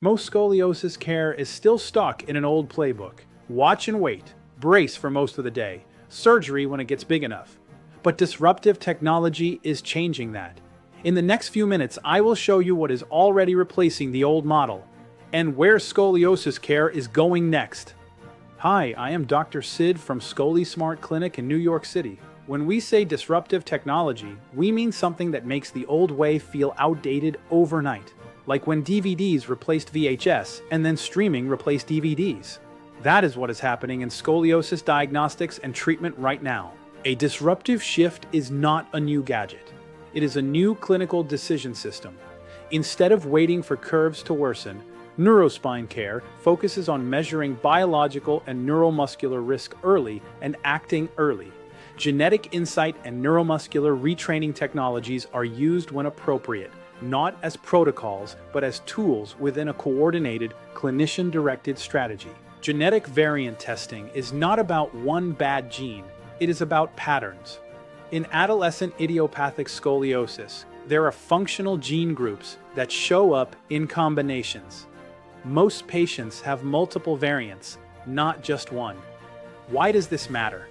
Most scoliosis care is still stuck in an old playbook. Watch and wait, brace for most of the day, surgery when it gets big enough. But disruptive technology is changing that. In the next few minutes, I will show you what is already replacing the old model and where scoliosis care is going next. Hi, I am Dr. Sid from Scoliosis Clinic in New York City. When we say disruptive technology, we mean something that makes the old way feel outdated overnight. Like when DVDs replaced VHS and then streaming replaced DVDs. That is what is happening in scoliosis diagnostics and treatment right now. A disruptive shift is not a new gadget. It is a new clinical decision system. Instead of waiting for curves to worsen, neurospine care focuses on measuring biological and neuromuscular risk early and acting early. Genetic insight and neuromuscular retraining technologies are used when appropriate, not as protocols, but as tools within a coordinated, clinician-directed strategy. Genetic variant testing is not about one bad gene, it is about patterns. In adolescent idiopathic scoliosis, there are functional gene groups that show up in combinations. Most patients have multiple variants, not just one. Why does this matter?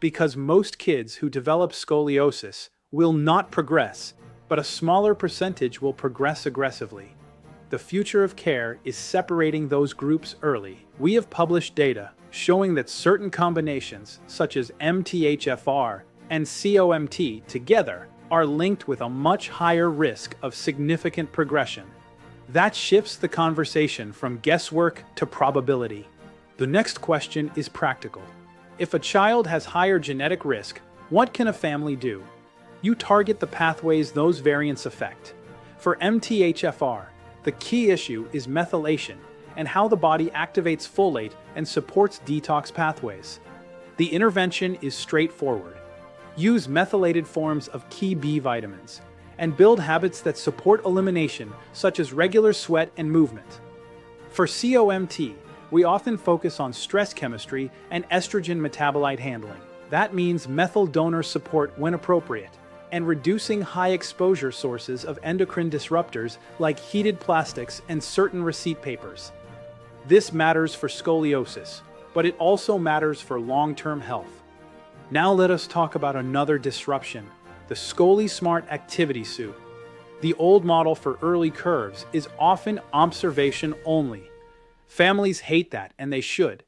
Because most kids who develop scoliosis will not progress, but a smaller percentage will progress aggressively. The future of care is separating those groups early. We have published data showing that certain combinations, such as MTHFR and COMT together, are linked with a much higher risk of significant progression. That shifts the conversation from guesswork to probability. The next question is practical. If a child has higher genetic risk, what can a family do? You target the pathways those variants affect. For MTHFR, the key issue is methylation and how the body activates folate and supports detox pathways. The intervention is straightforward. Use methylated forms of key B vitamins and build habits that support elimination, such as regular sweat and movement. For COMT, we often focus on stress chemistry and estrogen metabolite handling. That means methyl donor support when appropriate, and reducing high-exposure sources of endocrine disruptors like heated plastics and certain receipt papers. This matters for scoliosis, but it also matters for long-term health. Now let us talk about another disruption, the Scoliosis Activity Suit. The old model for early curves is often observation only. Families hate that, and they should.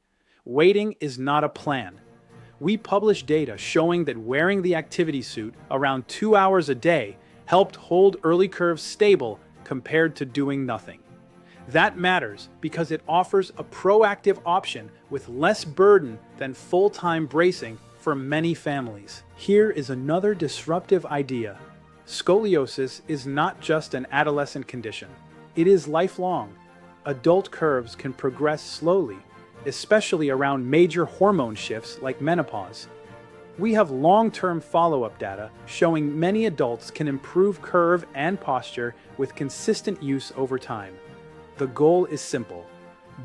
Waiting is not a plan. We published data showing that wearing the activity suit around 2 hours a day helped hold early curves stable compared to doing nothing. That matters because it offers a proactive option with less burden than full-time bracing for many families. Here is another disruptive idea. Scoliosis is not just an adolescent condition. It is lifelong. Adult curves can progress slowly, especially around major hormone shifts like menopause. We have long-term follow-up data showing many adults can improve curve and posture with consistent use over time. The goal is simple.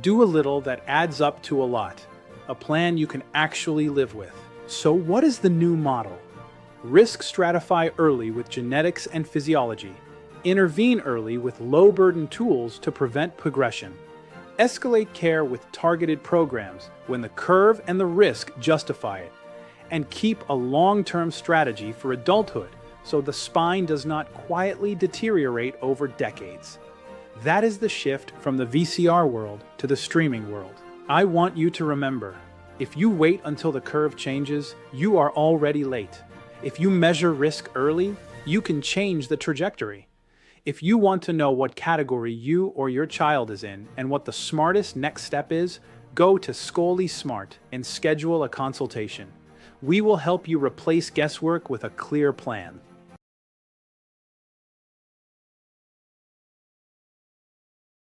Do a little that adds up to a lot. A plan you can actually live with. So what is the new model? Risk stratify early with genetics and physiology. Intervene early with low-burden tools to prevent progression. Escalate care with targeted programs when the curve and the risk justify it. And keep a long-term strategy for adulthood so the spine does not quietly deteriorate over decades. That is the shift from the VCR world to the streaming world. I want you to remember, if you wait until the curve changes, you are already late. If you measure risk early, you can change the trajectory. If you want to know what category you or your child is in and what the smartest next step is, go to Scoliosis and schedule a consultation. We will help you replace guesswork with a clear plan.